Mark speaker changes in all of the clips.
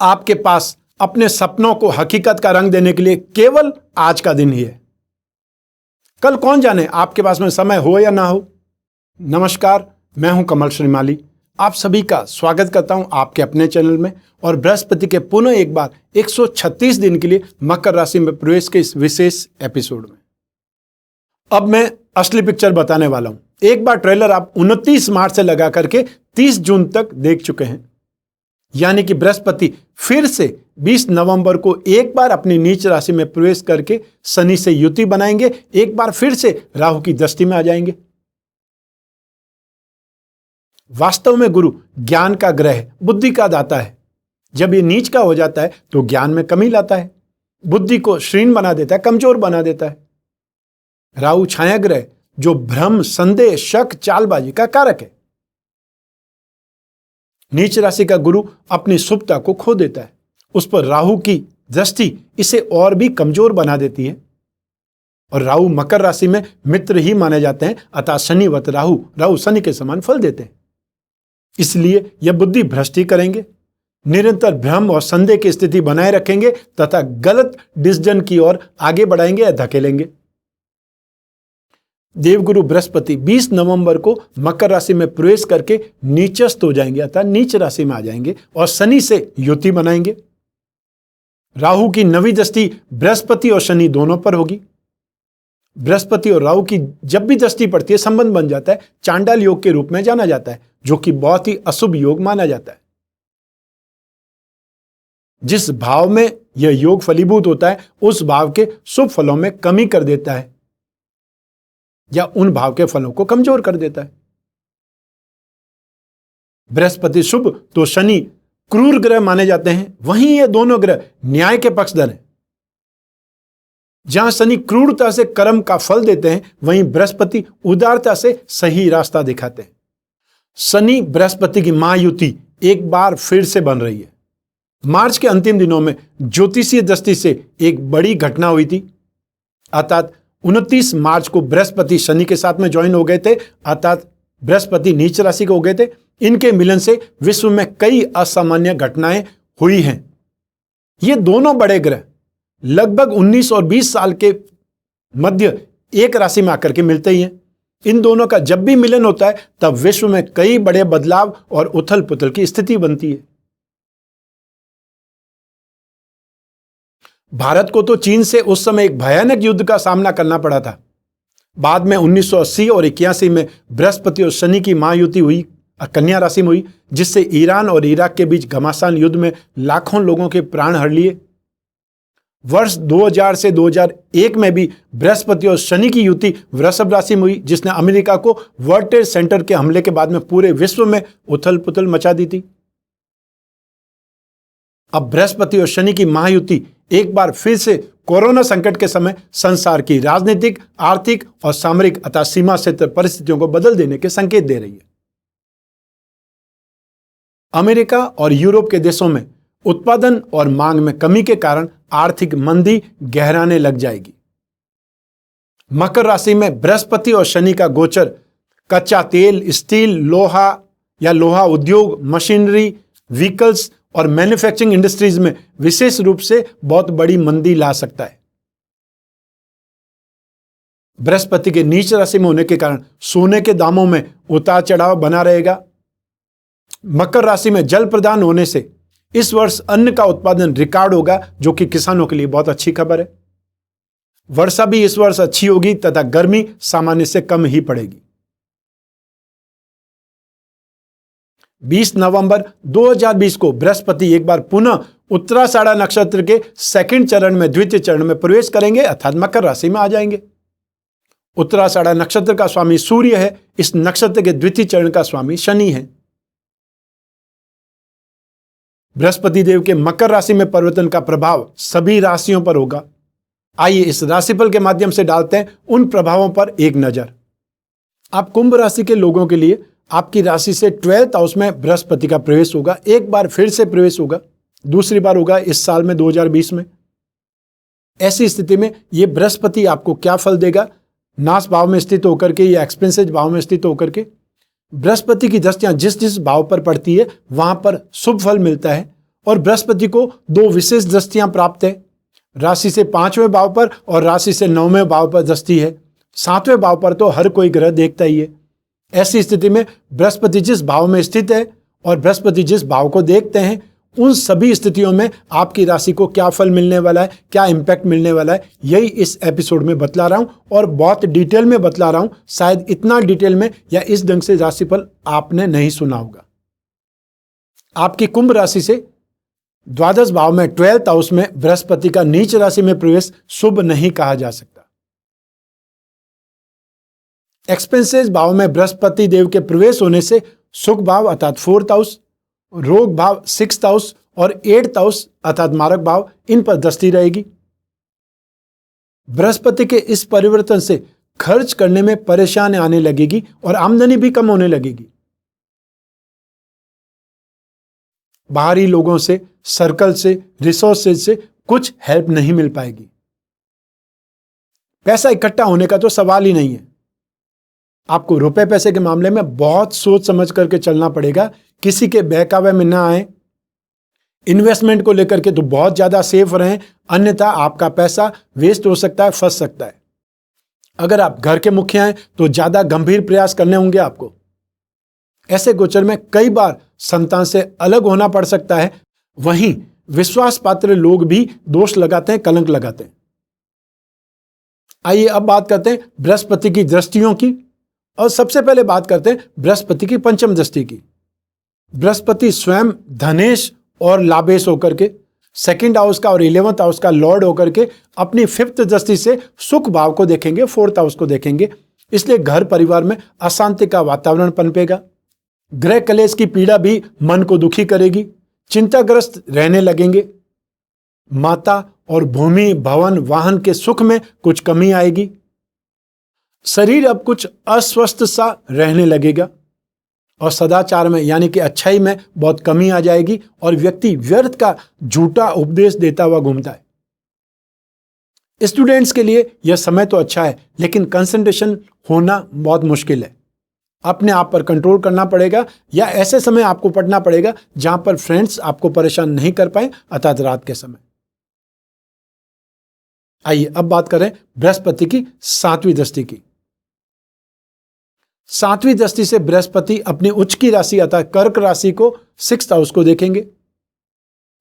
Speaker 1: आपके पास अपने सपनों को हकीकत का रंग देने के लिए केवल आज का दिन ही है। कल कौन जाने आपके पास में समय हो या ना हो। नमस्कार, मैं हूं कमल श्रीमाली। आप सभी का स्वागत करता हूं आपके अपने चैनल में और बृहस्पति के पुनः एक बार 136 दिन के लिए मकर राशि में प्रवेश के इस विशेष एपिसोड में अब मैं असली पिक्चर बताने वाला हूं। एक बार ट्रेलर आप 29 मार्च से लगा करके 30 जून तक देख चुके हैं, यानी कि बृहस्पति फिर से 20 नवंबर को एक बार अपनी नीच राशि में प्रवेश करके शनि से युति बनाएंगे, एक बार फिर से राहु की दृष्टि में आ जाएंगे। वास्तव में गुरु ज्ञान का ग्रह, बुद्धि का दाता है। जब ये नीच का हो जाता है तो ज्ञान में कमी लाता है, बुद्धि को क्षीण बना देता है, कमजोर बना देता है। राहु छाया ग्रह जो भ्रम, संदेह, शक, चालबाजी का कारक है। नीच राशि का गुरु अपनी शुभता को खो देता है, उस पर राहु की दृष्टि इसे और भी कमजोर बना देती है। और राहु मकर राशि में मित्र ही माने जाते हैं, अतः शनिवत राहु शनि के समान फल देते हैं। इसलिए यह बुद्धि भ्रष्टि करेंगे, निरंतर भ्रम और संदेह की स्थिति बनाए रखेंगे तथा गलत डिसीजन की ओर आगे बढ़ाएंगे या धकेलेंगे। देवगुरु बृहस्पति 20 नवंबर को मकर राशि में प्रवेश करके नीचस्थ हो जाएंगे, अर्थात नीच राशि में आ जाएंगे और शनि से युति बनाएंगे। राहु की नवी दृष्टि बृहस्पति और शनि दोनों पर होगी। बृहस्पति और राहु की जब भी दृष्टि पड़ती है संबंध बन जाता है, चांडाल योग के रूप में जाना जाता है, जो कि बहुत ही अशुभ योग माना जाता है। जिस भाव में यह योग फलीभूत होता है उस भाव के शुभ फलों में कमी कर देता है या उन भाव के फलों को कमजोर कर देता है। बृहस्पति शुभ तो शनि क्रूर ग्रह माने जाते हैं, वहीं ये दोनों ग्रह न्याय के पक्षधर हैं। जहां शनि क्रूरता से कर्म का फल देते हैं, वहीं बृहस्पति उदारता से सही रास्ता दिखाते हैं। शनि बृहस्पति की महायुति एक बार फिर से बन रही है। मार्च के अंतिम दिनों में ज्योतिषीय दृष्टि से एक बड़ी घटना हुई थी, अर्थात 29 मार्च को बृहस्पति शनि के साथ में ज्वाइन हो गए थे, अर्थात बृहस्पति नीच राशि के हो गए थे। इनके मिलन से विश्व में कई असामान्य घटनाएं हुई हैं। ये दोनों बड़े ग्रह लगभग 19 और 20 साल के मध्य एक राशि में आकर के मिलते ही हैं। इन दोनों का जब भी मिलन होता है तब विश्व में कई बड़े बदलाव और उथल पुथल की स्थिति बनती है। भारत को तो चीन से उस समय एक भयानक युद्ध का सामना करना पड़ा था। बाद में 1980 और 81 में बृहस्पति और शनि की महायुति हुई, कन्या राशि में हुई, जिससे ईरान और इराक के बीच घमासान युद्ध में लाखों लोगों के प्राण हर लिए। वर्ष 2000 से 2001 में भी बृहस्पति और शनि की युति वृषभ राशि में हुई, जिसने अमेरिका को वर्ल्ड ट्रेड सेंटर के हमले के बाद में पूरे विश्व में उथल पुथल मचा दी थी। अब बृहस्पति और शनि की महायुति एक बार फिर से कोरोना संकट के समय संसार की राजनीतिक, आर्थिक और सामरिक अथवा सीमा क्षेत्र परिस्थितियों को बदल देने के संकेत दे रही है। अमेरिका और यूरोप के देशों में उत्पादन और मांग में कमी के कारण आर्थिक मंदी गहराने लग जाएगी। मकर राशि में बृहस्पति और शनि का गोचर कच्चा तेल, स्टील, लोहा या लोहा उद्योग, मशीनरी, व्हीकल्स और मैन्युफैक्चरिंग इंडस्ट्रीज में विशेष रूप से बहुत बड़ी मंदी ला सकता है। बृहस्पति के नीच राशि में होने के कारण सोने के दामों में उतार चढ़ाव बना रहेगा। मकर राशि में जल प्रदान होने से इस वर्ष अन्न का उत्पादन रिकॉर्ड होगा, जो कि किसानों के लिए बहुत अच्छी खबर है। वर्षा भी इस वर्ष अच्छी होगी तथा गर्मी सामान्य से कम ही पड़ेगी। 20 नवंबर 2020 को बृहस्पति एक बार पुनः उत्तराषाढ़ा नक्षत्र के सेकंड चरण में द्वितीय चरण में प्रवेश करेंगे, अर्थात मकर राशि में आ जाएंगे। उत्तराषाढ़ा नक्षत्र का स्वामी सूर्य है, इस नक्षत्र के द्वितीय चरण का स्वामी शनि है। बृहस्पति देव के मकर राशि में परिवर्तन का प्रभाव सभी राशियों पर होगा। आइए इस राशिफल के माध्यम से डालते हैं उन प्रभावों पर एक नजर। आप कुंभ राशि के लोगों के लिए आपकी राशि से 12th हाउस में बृहस्पति का प्रवेश होगा, एक बार फिर से प्रवेश होगा, दूसरी बार होगा इस साल में 2020 में। ऐसी स्थिति में ये बृहस्पति आपको क्या फल देगा? नाश भाव में स्थित होकर के या एक्सपेंसेज भाव में स्थित होकर के बृहस्पति की दृष्टियां जिस जिस भाव पर पड़ती है वहां पर शुभ फल मिलता है और बृहस्पति को दो विशेष दृष्टियां प्राप्त है। राशि से 5वें भाव पर और राशि से 9वें भाव पर दृष्टि है। 7वें भाव पर तो हर कोई ग्रह देखता ही है। ऐसी स्थिति में बृहस्पति जिस भाव में स्थित है और बृहस्पति जिस भाव को देखते हैं, उन सभी स्थितियों में आपकी राशि को क्या फल मिलने वाला है, क्या इंपैक्ट मिलने वाला है, यही इस एपिसोड में बतला रहा हूं और बहुत डिटेल में बतला रहा हूं। शायद इतना डिटेल में या इस ढंग से राशिफल आपने नहीं सुना होगा। आपकी कुंभ राशि से द्वादश भाव में 12th हाउस में बृहस्पति का नीच राशि में प्रवेश शुभ नहीं कहा जा सकता। एक्सपेंसेस भाव में बृहस्पति देव के प्रवेश होने से सुख भाव अर्थात 4th हाउस, रोग भाव 6th हाउस और 8th हाउस अर्थात मारक भाव, इन पर दृष्टि रहेगी। बृहस्पति के इस परिवर्तन से खर्च करने में परेशानी आने लगेगी और आमदनी भी कम होने लगेगी। बाहरी लोगों से, सर्कल से, रिसोर्सेज से कुछ हेल्प नहीं मिल पाएगी। पैसा इकट्ठा होने का तो सवाल ही नहीं है। आपको रुपए पैसे के मामले में बहुत सोच समझ करके चलना पड़ेगा, किसी के बहकावे में ना आए। इन्वेस्टमेंट को लेकर के तो बहुत ज्यादा सेफ रहें, अन्यथा आपका पैसा वेस्ट हो सकता है, फंस सकता है। अगर आप घर के मुखिया हैं तो ज्यादा गंभीर प्रयास करने होंगे आपको। ऐसे गोचर में कई बार संतान से अलग होना पड़ सकता है। वहीं विश्वास पात्र लोग भी दोष लगाते हैं, कलंक लगाते हैं। आइए अब बात करते हैं बृहस्पति की दृष्टियों की, और सबसे पहले बात करते हैं बृहस्पति की पंचम दृष्टि की। बृहस्पति स्वयं धनेश और लाभेश होकर के 2nd हाउस का और 11th हाउस का लॉर्ड होकर के अपनी 5th दृष्टि से सुख भाव को देखेंगे, 4th हाउस को देखेंगे। इसलिए घर परिवार में अशांति का वातावरण पनपेगा। ग्रह कलेश की पीड़ा भी मन को दुखी करेगी, चिंताग्रस्त रहने लगेंगे। माता और भूमि, भवन, वाहन के सुख में कुछ कमी आएगी। शरीर अब कुछ अस्वस्थ सा रहने लगेगा और सदाचार में यानी कि अच्छाई में बहुत कमी आ जाएगी और व्यक्ति व्यर्थ का झूठा उपदेश देता हुआ घूमता है। स्टूडेंट्स के लिए यह समय तो अच्छा है, लेकिन कंसंट्रेशन होना बहुत मुश्किल है। अपने आप पर कंट्रोल करना पड़ेगा, या ऐसे समय आपको पढ़ना पड़ेगा जहां पर फ्रेंड्स आपको परेशान नहीं कर पाए, अर्थात रात के समय। आइए अब बात करें बृहस्पति की 7वीं दृष्टि की। 7वीं दृष्टि से बृहस्पति अपनी उच्च की राशि अर्थात कर्क राशि को 6th हाउस को देखेंगे।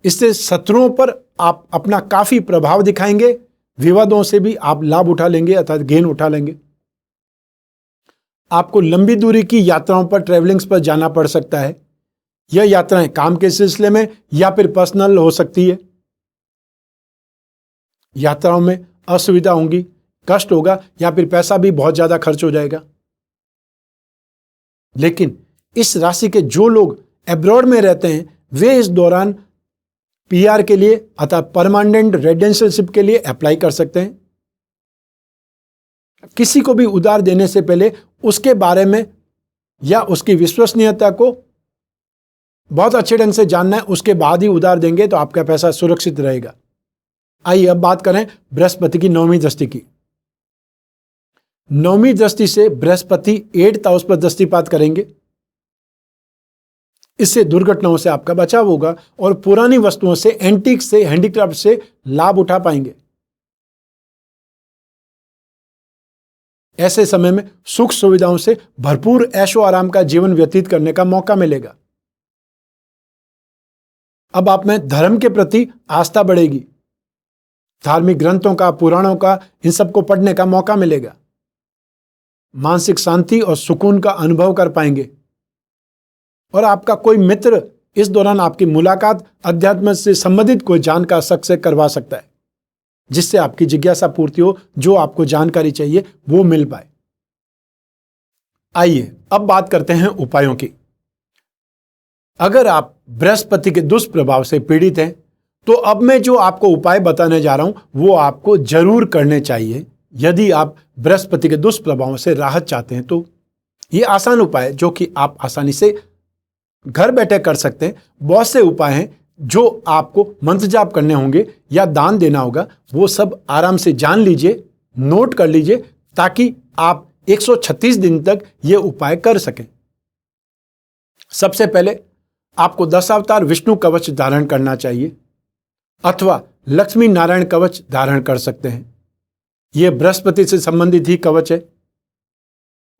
Speaker 1: इससे शत्रुओं पर आप अपना काफी प्रभाव दिखाएंगे। विवादों से भी आप लाभ उठा लेंगे अर्थात गेन उठा लेंगे। आपको लंबी दूरी की यात्राओं पर, ट्रेवलिंग्स पर जाना पड़ सकता है। यह यात्राएं काम के सिलसिले में या फिर पर्सनल हो सकती है। यात्राओं में असुविधा होंगी, कष्ट होगा या फिर पैसा भी बहुत ज्यादा खर्च हो जाएगा। लेकिन इस राशि के जो लोग एब्रॉड में रहते हैं वे इस दौरान पीआर के लिए अर्थात परमानेंट रेजिडेंशियलशिप के लिए अप्लाई कर सकते हैं। किसी को भी उधार देने से पहले उसके बारे में या उसकी विश्वसनीयता को बहुत अच्छे ढंग से जानना है, उसके बाद ही उधार देंगे तो आपका पैसा सुरक्षित रहेगा। आइए अब बात करें बृहस्पति की 9वीं दृष्टि की। 9वीं दृष्टि से बृहस्पति 8th हाउस पर दृष्टिपात करेंगे। इससे दुर्घटनाओं से आपका बचाव होगा और पुरानी वस्तुओं से, एंटीक से, हैंडीक्राफ्ट से लाभ उठा पाएंगे। ऐसे समय में सुख सुविधाओं से भरपूर ऐशो आराम का जीवन व्यतीत करने का मौका मिलेगा। अब आप में धर्म के प्रति आस्था बढ़ेगी। धार्मिक ग्रंथों का, पुराणों का, इन सबको पढ़ने का मौका मिलेगा। मानसिक शांति और सुकून का अनुभव कर पाएंगे और आपका कोई मित्र इस दौरान आपकी मुलाकात अध्यात्म से संबंधित कोई जानकार शख्स से करवा सकता है, जिससे आपकी जिज्ञासा पूर्ति हो, जो आपको जानकारी चाहिए वो मिल पाए। आइए अब बात करते हैं उपायों की। अगर आप बृहस्पति के दुष्प्रभाव से पीड़ित हैं तो अब मैं जो आपको उपाय बताने जा रहा हूं वो आपको जरूर करने चाहिए यदि आप बृहस्पति के दुष्प्रभावों से राहत चाहते हैं। तो ये आसान उपाय जो कि आप आसानी से घर बैठे कर सकते हैं। बहुत से उपाय हैं जो आपको मंत्र जाप करने होंगे या दान देना होगा, वो सब आराम से जान लीजिए, नोट कर लीजिए, ताकि आप 136 दिन तक ये उपाय कर सकें। सबसे पहले आपको 10 अवतार विष्णु कवच धारण करना चाहिए अथवा लक्ष्मी नारायण कवच धारण कर सकते हैं। यह बृहस्पति से संबंधित ही कवच है।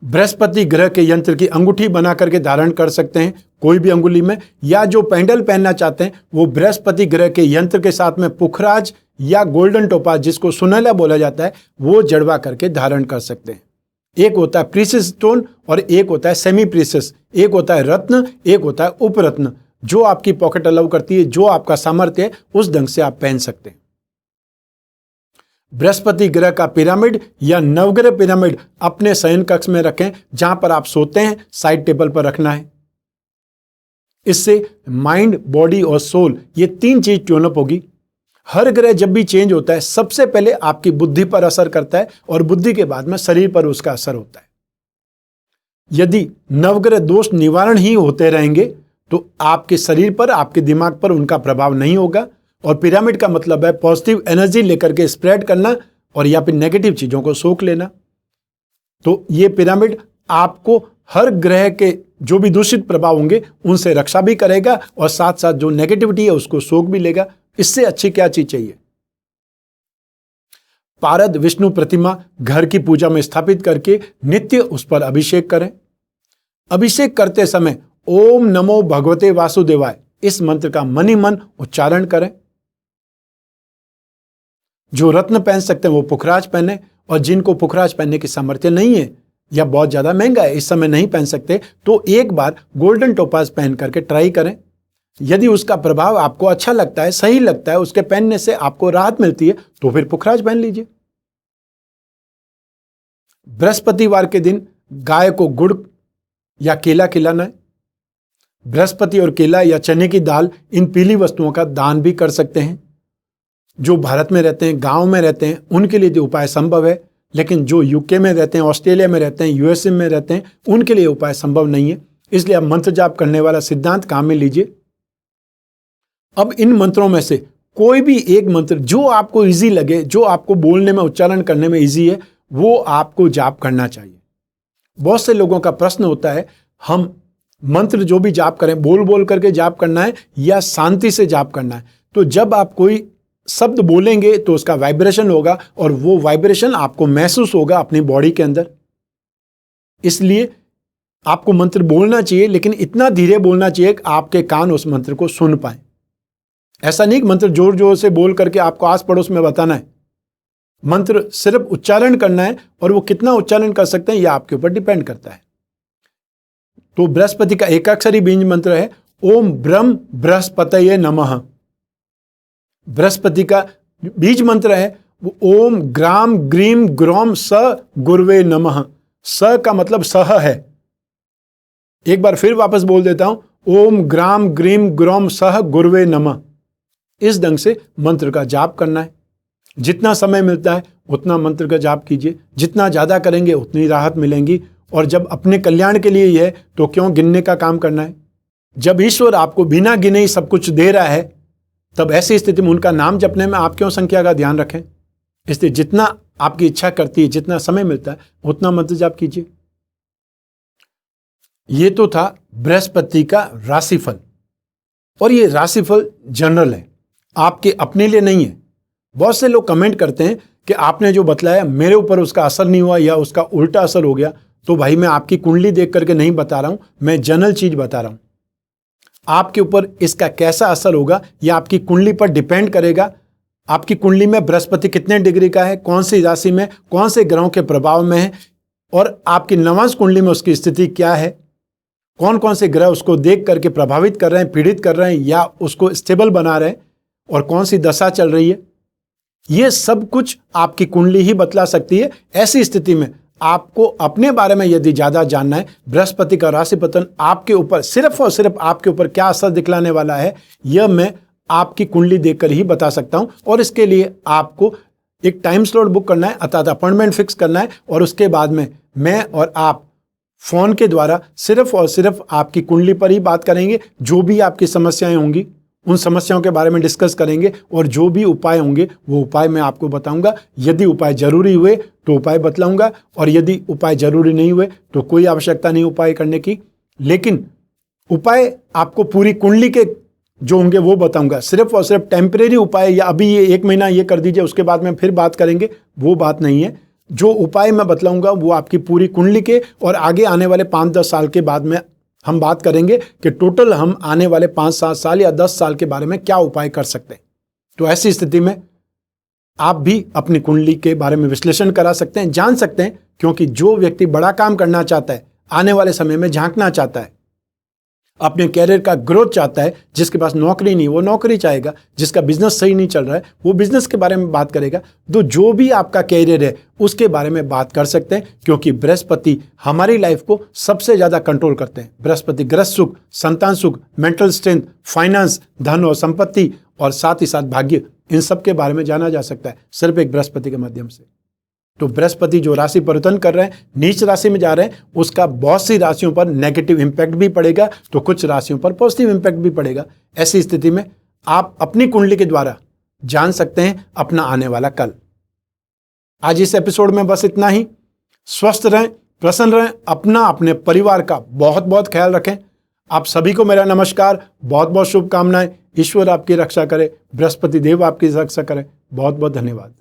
Speaker 1: बृहस्पति ग्रह के यंत्र की अंगूठी बना करके धारण कर सकते हैं कोई भी अंगुली में, या जो पेंडल पहनना चाहते हैं वो बृहस्पति ग्रह के यंत्र के साथ में पुखराज या गोल्डन टोपाज, जिसको सुनहला बोला जाता है, वो जड़वा करके धारण कर सकते हैं। एक होता है प्रीसियस स्टोन और एक होता है सेमी प्रीसियस, एक होता है रत्न, एक होता है उपरत्न। जो आपकी पॉकेट अलाउ करती है, जो आपका सामर्थ्य है, उस ढंग से आप पहन सकते हैं। बृहस्पति ग्रह का पिरामिड या नवग्रह पिरामिड अपने शयन कक्ष में रखें, जहां पर आप सोते हैं साइड टेबल पर रखना है। इससे माइंड, बॉडी और सोल, ये 3 चीज ट्यून अप होगी। हर ग्रह जब भी चेंज होता है सबसे पहले आपकी बुद्धि पर असर करता है और बुद्धि के बाद में शरीर पर उसका असर होता है। यदि नवग्रह दोष निवारण ही होते रहेंगे तो आपके शरीर पर, आपके दिमाग पर उनका प्रभाव नहीं होगा। और पिरामिड का मतलब है पॉजिटिव एनर्जी लेकर के स्प्रेड करना और या फिर नेगेटिव चीजों को सोख लेना। तो ये पिरामिड आपको हर ग्रह के जो भी दूषित प्रभाव होंगे उनसे रक्षा भी करेगा और साथ साथ जो नेगेटिविटी है उसको सोख भी लेगा। इससे अच्छी क्या चीज चाहिए। पारद विष्णु प्रतिमा घर की पूजा में स्थापित करके नित्य उस पर अभिषेक करें। अभिषेक करते समय ओम नमो भगवते वासुदेवाय इस मंत्र का मन ही मन उच्चारण करें। जो रत्न पहन सकते हैं वो पुखराज पहने, और जिनको पुखराज पहनने की सामर्थ्य नहीं है या बहुत ज्यादा महंगा है, इस समय नहीं पहन सकते, तो एक बार गोल्डन टोपाज पहन करके ट्राई करें। यदि उसका प्रभाव आपको अच्छा लगता है, सही लगता है, उसके पहनने से आपको राहत मिलती है, तो फिर पुखराज पहन लीजिए। बृहस्पतिवार के दिन गाय को गुड़ या केला खिलाना है। बृहस्पति और केला या चने की दाल, इन पीली वस्तुओं का दान भी कर सकते हैं। जो भारत में रहते हैं, गांव में रहते हैं, उनके लिए जो उपाय संभव है, लेकिन जो यूके में रहते हैं, ऑस्ट्रेलिया में रहते हैं, यूएसए में रहते हैं, उनके लिए उपाय संभव नहीं है। इसलिए आप मंत्र जाप करने वाला सिद्धांत काम में लीजिए। अब इन मंत्रों में से कोई भी एक मंत्र जो आपको इजी लगे, जो आपको बोलने में, उच्चारण करने में इजी है, वो आपको जाप करना चाहिए। बहुत से लोगों का प्रश्न होता है, हम मंत्र जो भी जाप करें, बोल बोल करके जाप करना है या शांति से जाप करना है। तो जब आप कोई शब्द बोलेंगे तो उसका वाइब्रेशन होगा और वो वाइब्रेशन आपको महसूस होगा अपनी बॉडी के अंदर। इसलिए आपको मंत्र बोलना चाहिए, लेकिन इतना धीरे बोलना चाहिए कि आपके कान उस मंत्र को सुन पाए। ऐसा नहीं कि मंत्र जोर जोर से बोल करके आपको आस पड़ोस में बताना है। मंत्र सिर्फ उच्चारण करना है, और वो कितना उच्चारण कर सकते हैं यह आपके ऊपर डिपेंड करता है। तो बृहस्पति का एकाक्षरी बीज मंत्र है ओम ब्रह्म बृहस्पतये नमः। बृहस्पति का बीज मंत्र है ओम ग्राम ग्रीम ग्रोम स गुरवे नमः। स का मतलब सह है। एक बार फिर वापस बोल देता हूं, ओम ग्राम ग्रीम ग्रोम सह गुरवे नमः। इस ढंग से मंत्र का जाप करना है। जितना समय मिलता है उतना मंत्र का जाप कीजिए। जितना ज्यादा करेंगे उतनी राहत मिलेंगी। और जब अपने कल्याण के लिए ही है तो क्यों गिनने का काम करना है। जब ईश्वर आपको बिना गिने ही सब कुछ दे रहा है, तब ऐसी स्थिति में उनका नाम जपने में आप क्यों संख्या का ध्यान रखें। इसलिए जितना आपकी इच्छा करती है, जितना समय मिलता है, उतना मंत्र जाप कीजिए। ये तो था बृहस्पति का राशिफल, और ये राशिफल जनरल है, आपके अपने लिए नहीं है। बहुत से लोग कमेंट करते हैं कि आपने जो बतलाया मेरे ऊपर उसका असर नहीं हुआ या उसका उल्टा असर हो गया। तो भाई मैं आपकी कुंडली देख करके नहीं बता रहा हूं, मैं जनरल चीज बता रहा हूं। आपके ऊपर इसका कैसा असर होगा यह आपकी कुंडली पर डिपेंड करेगा। आपकी कुंडली में बृहस्पति कितने डिग्री का है, कौन सी राशि में, कौन से ग्रहों के प्रभाव में है, और आपकी नवांश कुंडली में उसकी स्थिति क्या है, कौन कौन से ग्रह उसको देख करके प्रभावित कर रहे हैं, पीड़ित कर रहे हैं या उसको स्टेबल बना रहे हैं, और कौन सी दशा चल रही है। यह सब कुछ आपकी कुंडली ही बतला सकती है। ऐसी स्थिति में आपको अपने बारे में यदि ज्यादा जानना है, बृहस्पति का राशि पतन आपके ऊपर, सिर्फ और सिर्फ आपके ऊपर क्या असर दिखलाने वाला है, यह मैं आपकी कुंडली देखकर ही बता सकता हूं। और इसके लिए आपको एक टाइम स्लॉट बुक करना है, अर्थात अपॉइंटमेंट फिक्स करना है, और उसके बाद में मैं और आप फोन के द्वारा सिर्फ और सिर्फ आपकी कुंडली पर ही बात करेंगे। जो भी आपकी समस्याएं होंगी उन समस्याओं के बारे में डिस्कस करेंगे, और जो भी उपाय होंगे वो उपाय मैं आपको बताऊंगा। यदि उपाय जरूरी हुए तो उपाय बतलाऊंगा, और यदि उपाय जरूरी नहीं हुए तो कोई आवश्यकता नहीं उपाय करने की। लेकिन उपाय आपको पूरी कुंडली के जो होंगे वो बताऊंगा। सिर्फ और सिर्फ टेम्परेरी उपाय या अभी ये 1 महीना ये कर दीजिए उसके बाद में फिर बात करेंगे, वो बात नहीं है। जो उपाय मैं बतलाऊंगा वो आपकी पूरी कुंडली के और आगे आने वाले 5-10 साल के बाद में हम बात करेंगे कि टोटल हम आने वाले 5-7 साल या 10 साल के बारे में क्या उपाय कर सकते हैं। तो ऐसी स्थिति में आप भी अपनी कुंडली के बारे में विश्लेषण करा सकते हैं, जान सकते हैं, क्योंकि जो व्यक्ति बड़ा काम करना चाहता है, आने वाले समय में झांकना चाहता है, अपने कैरियर का ग्रोथ चाहता है, जिसके पास नौकरी नहीं वो नौकरी चाहेगा, जिसका बिजनेस सही नहीं चल रहा है वो बिजनेस के बारे में बात करेगा, तो जो भी आपका कैरियर है उसके बारे में बात कर सकते हैं, क्योंकि बृहस्पति हमारी लाइफ को सबसे ज्यादा कंट्रोल करते हैं। बृहस्पति गृहस्थ सुख, संतान सुख, मेंटल स्ट्रेंथ, फाइनेंस, धन और संपत्ति और साथ ही साथ भाग्य, इन सब के बारे में जाना जा सकता है सिर्फ एक बृहस्पति के माध्यम से। तो बृहस्पति जो राशि परिवर्तन कर रहे हैं, नीच राशि में जा रहे हैं, उसका बहुत सी राशियों पर नेगेटिव इंपैक्ट भी पड़ेगा, तो कुछ राशियों पर पॉजिटिव इंपैक्ट भी पड़ेगा। ऐसी स्थिति में आप अपनी कुंडली के द्वारा जान सकते हैं अपना आने वाला कल। आज इस एपिसोड में बस इतना ही। स्वस्थ रहें, प्रसन्न रहें, अपना अपने परिवार का बहुत बहुत ख्याल रखें। आप सभी को मेरा नमस्कार, बहुत बहुत शुभकामनाएं। ईश्वर आपकी रक्षा करे, बृहस्पति देव आपकी रक्षा करे। बहुत बहुत धन्यवाद।